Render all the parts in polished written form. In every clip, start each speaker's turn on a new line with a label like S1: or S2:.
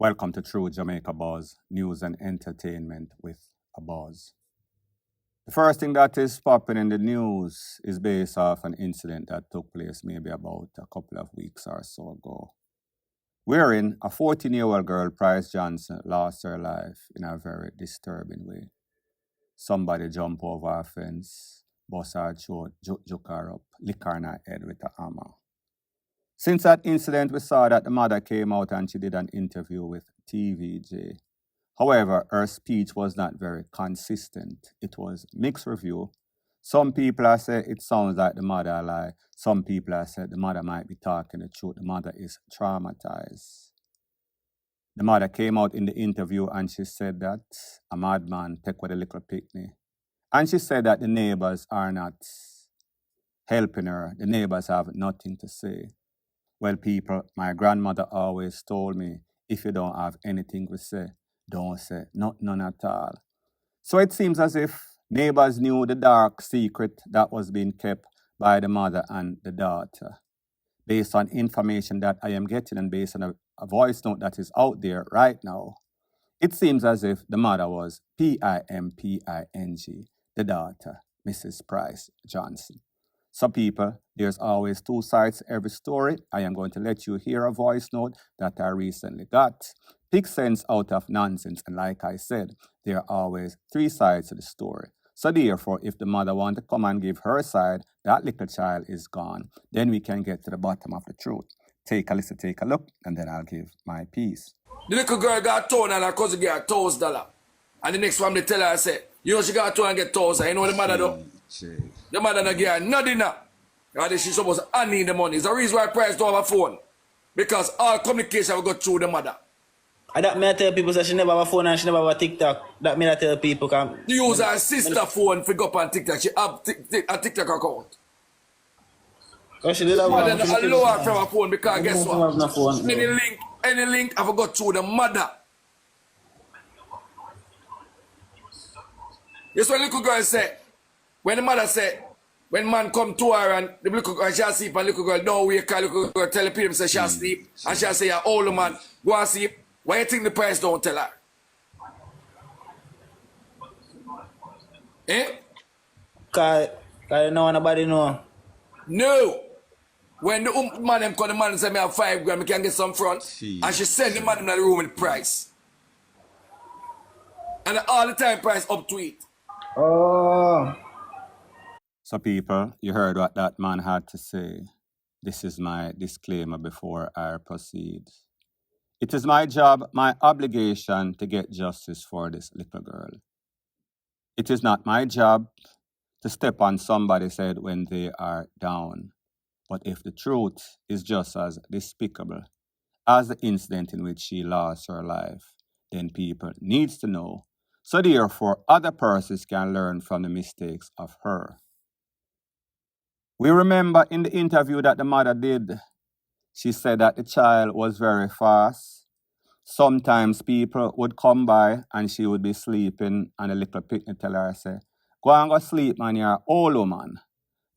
S1: Welcome to True Jamaica Buzz, news and entertainment with a buzz. The first thing that is popping in the news is based off an incident that took place maybe about a couple of weeks or so ago, wherein a 14-year-old girl, Price Johnson, lost her life in a very disturbing way. Somebody jumped over a fence, bust her throat, juke her up, lick her in her head with a hammer. Since that incident, we saw that the mother came out and she did an interview with TVJ. However, her speech was not very consistent. It was mixed review. Some people have said it sounds like the mother lie. Some people have said the mother might be talking the truth. The mother is traumatized. The mother came out in the interview and she said that a madman take with a little picnic. And she said that the neighbors are not helping her. The neighbors have nothing to say. Well, people, my grandmother always told me, if you don't have anything to say, don't say none at all. So it seems as if neighbors knew the dark secret that was being kept by the mother and the daughter. Based on information that I am getting and based on a voice note that is out there right now, it seems as if the mother was Pimping, the daughter, Mrs. Price Johnson. So people, there's always two sides to every story. I am going to let you hear a voice note that I recently got. Pick sense out of nonsense. And like I said, there are always three sides to the story. So therefore, if the mother wants to come and give her side, that little child is gone. Then we can get to the bottom of the truth. Take a listen, take a look, and then I'll give my piece.
S2: The little girl got $1,000 and her cousin get $1,000. And the next one they tell her, I say, you know she got $200 and get $1,000. You know what the mother do? The mother don't get her nothing now. And she's supposed to need the money. It's the reason why Price don't have a phone. Because all communication will go through the mother.
S3: And that me I tell people that she never have a phone and she never have a TikTok. That me I tell people can
S2: She use her sister phone to go up on TikTok. She have a TikTok account.
S3: Because she did have
S2: But
S3: one.
S2: then I lower her from her phone because guess
S3: don't have no
S2: what?
S3: phone,
S2: Any link have got through the mother. That's what little girl say. When the mother say, when man come to her and the little girl shall sleep and little girl don't wake her, little girl tell the people say she'll sleep and she'll say you're old man, go and sleep. Why you think the Price don't tell her? Eh?
S3: Because you know nobody know.
S2: No. When the man them come, the man say me have $5 grand, I can get some front. And she send the man in the room with the Price. And all the time Price up to it.
S3: Oh.
S1: So people, you heard what that man had to say. This is my disclaimer before I proceed. It is my job, my obligation to get justice for this little girl. It is not my job to step on somebody's head when they are down. But if the truth is just as despicable as the incident in which she lost her life, then people needs to know. So therefore, other persons can learn from the mistakes of her. We remember in the interview that the mother did, she said that the child was very fast. Sometimes people would come by and she would be sleeping and a little picnic tell her, say, go and go sleep, man, you're an old woman.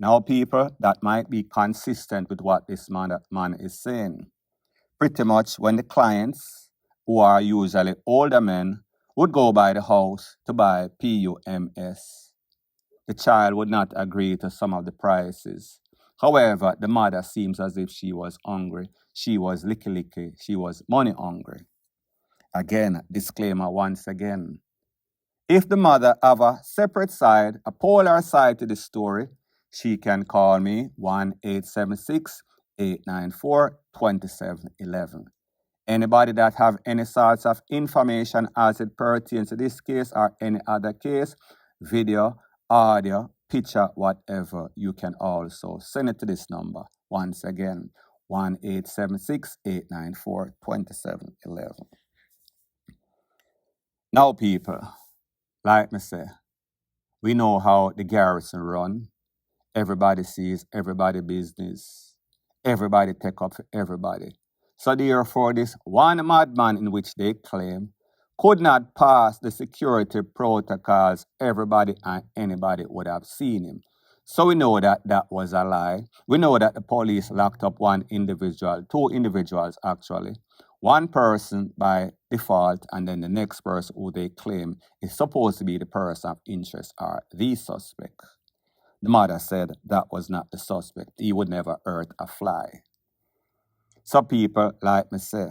S1: Now people, that might be consistent with what this man is saying. Pretty much when the clients, who are usually older men, would go by the house to buy PUMS, the child would not agree to some of the prices. However, the mother seems as if she was hungry. She was licky. She was money hungry. Again, disclaimer once again. If the mother have a separate side, a polar side to the story, she can call me 1-876-894-2711. Anybody that have any sorts of information as it pertains to this case or any other case, video, audio, picture, whatever, you can also send it to this number. Once again, 1-876-894-2711. Now, people, like me say, we know how the garrison run. Everybody sees everybody business. Everybody take up for everybody. So therefore, this one madman in which they claim could not pass the security protocols everybody and anybody would have seen him. So we know that that was a lie. We know that the police locked up one individual, two individuals actually, one person by default, and then the next person who they claim is supposed to be the person of interest or the suspect. The mother said that was not the suspect. He would never hurt a fly. Some people, like me, say,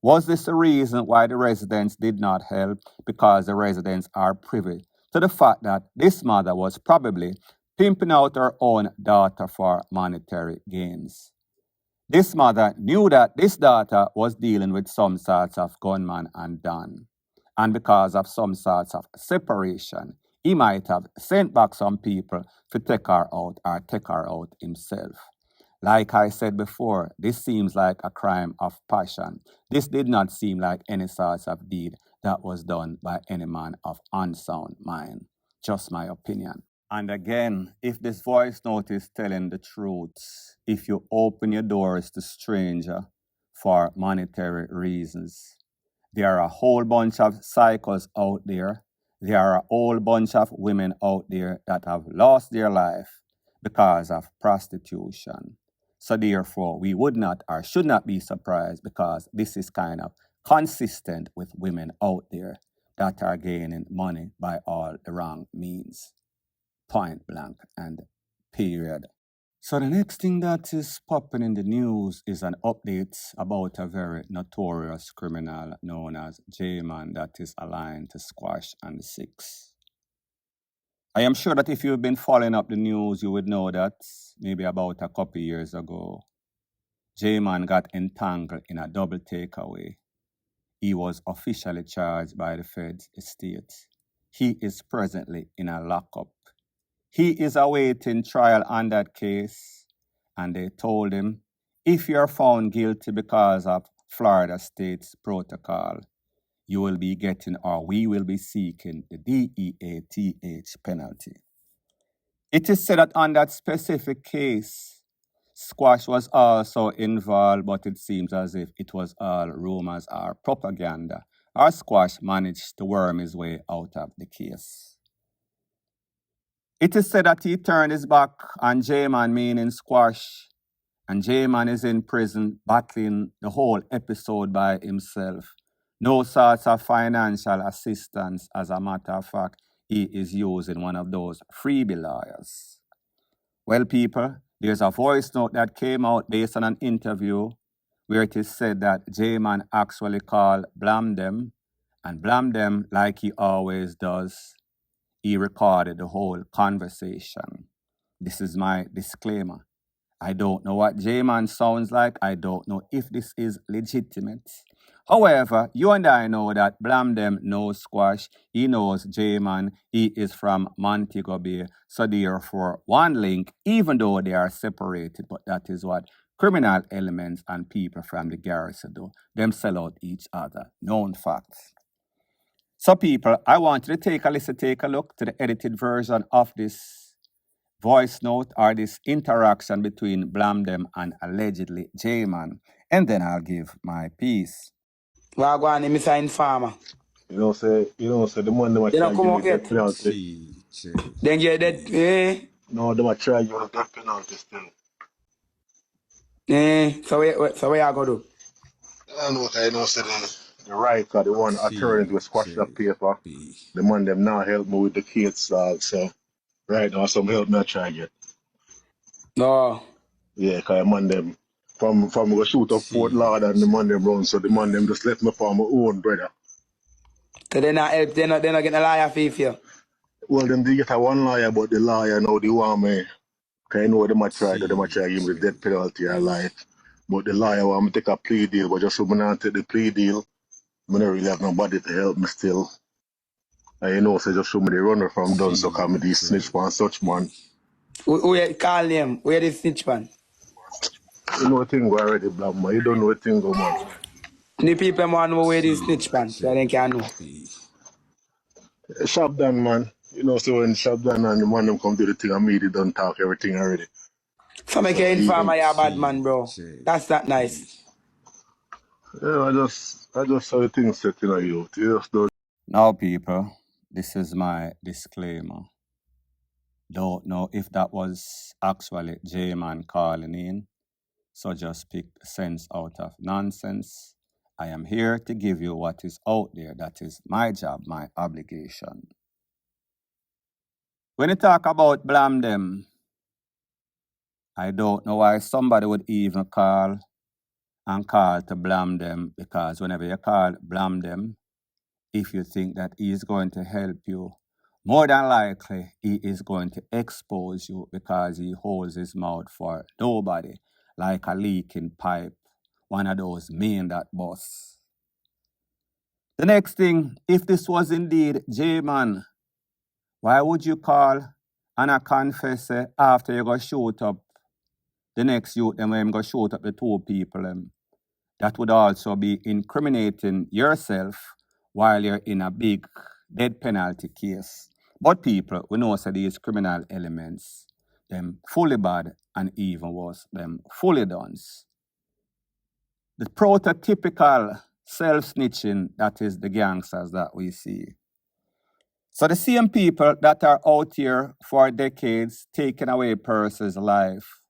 S1: was this the reason why the residents did not help? Because the residents are privy to the fact that this mother was probably pimping out her own daughter for monetary gains. This mother knew that this daughter was dealing with some sorts of gunman and Don. And because of some sorts of separation, he might have sent back some people to take her out or take her out himself. Like I said before, this seems like a crime of passion. This did not seem like any sort of deed that was done by any man of unsound mind. Just my opinion. And again, if this voice note is telling the truth, if you open your doors to stranger for monetary reasons, there are a whole bunch of cycles out there. There are a whole bunch of women out there that have lost their life because of prostitution. So therefore, we would not or should not be surprised because this is kind of consistent with women out there that are gaining money by all the wrong means. Point blank and period. So the next thing that is popping in the news is an update about a very notorious criminal known as JMAN that is aligned to Squash and the Six. I am sure that if you've been following up the news, you would know that maybe about a couple years ago, JMAN got entangled in a double takeaway. He was officially charged by the feds estate. He is presently in a lockup. He is awaiting trial on that case, and they told him, if you're found guilty because of Florida State's protocol, you will be getting, or we will be seeking, the DEATH penalty. It is said that on that specific case, Squash was also involved, but it seems as if it was all rumors or propaganda. Or Squash managed to worm his way out of the case. It is said that he turned his back on JMAN, meaning Squash, and JMAN is in prison battling the whole episode by himself. No sorts of financial assistance. As a matter of fact, he is using one of those freebie lawyers. Well, people, there's a voice note that came out based on an interview where it is said that JMAN actually called Blamdem, and Blamdem, like he always does, he recorded the whole conversation. This is my disclaimer. I don't know what JMAN sounds like. I don't know if this is legitimate. However, you and I know that Blamdem knows Squash. He knows JMAN. He is from Montego Bay. So therefore, one link, even though they are separated, but that is what criminal elements and people from the garrison do. Them sell out each other. Known facts. So people, I want you to take a look to the edited version of this voice note or this interaction between Blamdem and allegedly JMAN, and then I'll give my piece.
S3: Well, go on, I'm a informer.
S4: You know, say the man them a
S3: They
S4: try
S3: don't
S4: give
S3: come
S4: me
S3: out
S4: death
S3: yet.
S4: penalty.
S3: Then get that,
S4: No, them a try give me death penalty still.
S3: so where you go do?
S4: I know, say the right are the one attorneys will squash that paper. The man them now help me with the case, so right now some help me I try get.
S3: No.
S4: Yeah, cause the man them from go shoot up Fort Lord and the man them run, so the man them just left me for my own brother.
S3: So they not help, they not get a liar fee for you.
S4: Well, them did get a one lawyer, but the lawyer now they want me. Cause I know them a try give me the death penalty or life. But the lawyer want me take a plea deal, but just so me not take the plea deal, I don't really have nobody to help me still. And you know, so just show me the runner from done, so call me the snitch man, such man.
S3: Who you call him? Where the snitch man?
S4: You know the thing go already, black man. You don't know the thing go, man.
S3: The people want to know where the snitch man, so they can know.
S4: Shop done, man. You know, so when shop done and the man them come do the thing and me, they done talk everything already.
S3: So make you inform you're a bad man, bro. That's not nice.
S4: Yeah, I just saw the thing set in you. You just don't.
S1: Now, people, this is my disclaimer. Don't know if that was actually JMAN calling in, so just pick sense out of nonsense I am here to give you what is out there. That is my job, my obligation. When you talk about blame them, I don't know why somebody would even call to blame them, because whenever you blame them, if you think that he is going to help you, more than likely he is going to expose you, because he holds his mouth for nobody, like a leaking pipe, one of those men that bust. The next thing, if this was indeed JMAN, why would you call and I confess after you go shoot up the next youth and when you go shoot up the two people? That would also be incriminating yourself while you're in a big death penalty case. But people, we know so these criminal elements, them fully bad and even worse, them fully done. The prototypical self-snitching, that is the gangsters that we see. So the same people that are out here for decades taking away a person's life,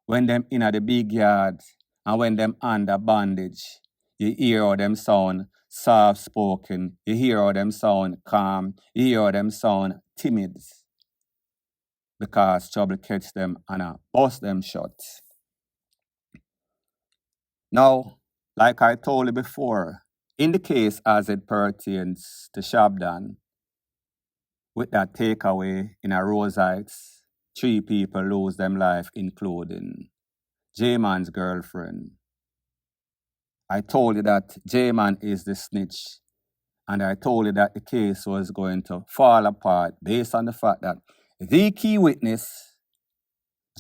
S1: when them in the big yard and when them under bondage, you hear how them sound soft-spoken, you hear how them sound calm, you hear how them sound timid, because trouble catch them and bust them shut. Now, like I told you before, in the case as it pertains to Shabdan, with that takeaway in a Rose Heights, 3 people lose them life, including JMAN's girlfriend. I told you that JMAN is the snitch, and I told you that the case was going to fall apart based on the fact that the key witness,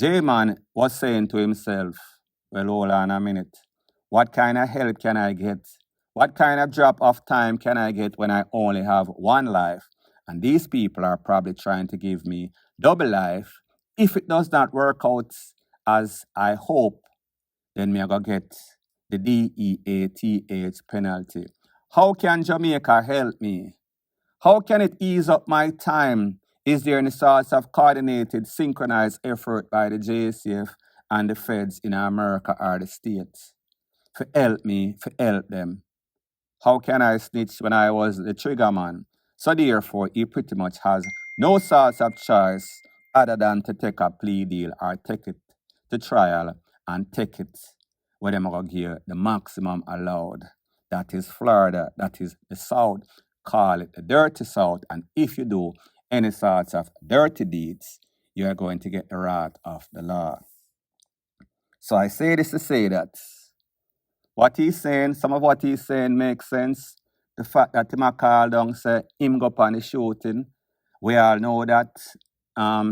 S1: JMAN, was saying to himself, well, hold on a minute, what kind of help can I get? What kind of drop of time can I get when I only have one life? And these people are probably trying to give me double life. If it does not work out as I hope, then me I go get the DEATH penalty. How can Jamaica help me? How can it ease up my time? Is there any sorts of coordinated, synchronized effort by the JCF and the feds in America or the states to help me, to help them? How can I snitch when I was the trigger man? So therefore, he pretty much has no sorts of choice other than to take a plea deal or take it to trial and take it where them going to give the maximum allowed. That is Florida, that is the South. Call it the dirty South. And if you do any sorts of dirty deeds, you are going to get the wrath of the law. So I say this to say that what he's saying, some of what he's saying makes sense. The fact that him a call down say him go on the shooting, we all know that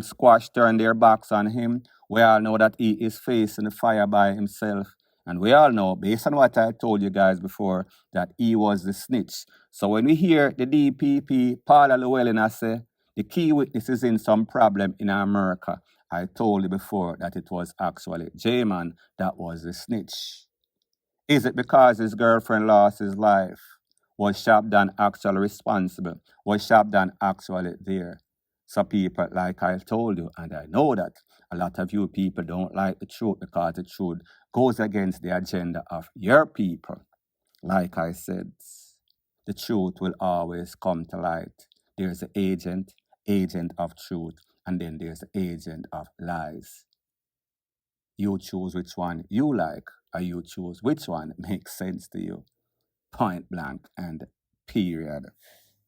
S1: Squash turned their backs on him. We all know that he is facing the fire by himself. And we all know, based on what I told you guys before, that he was the snitch. So when we hear the DPP, Paula Llewellyn, I say, the key witness is in some problem in America, I told you before that it was actually JMAN that was the snitch. Is it because his girlfriend lost his life? Was Shabdan actually responsible? Was Shabdan actually there? So people, like I told you, and I know that a lot of you people don't like the truth because the truth goes against the agenda of your people. Like I said, the truth will always come to light. There's the agent of truth, and then there's the agent of lies. You choose which one you like, or you choose which one makes sense to you. Point blank and period.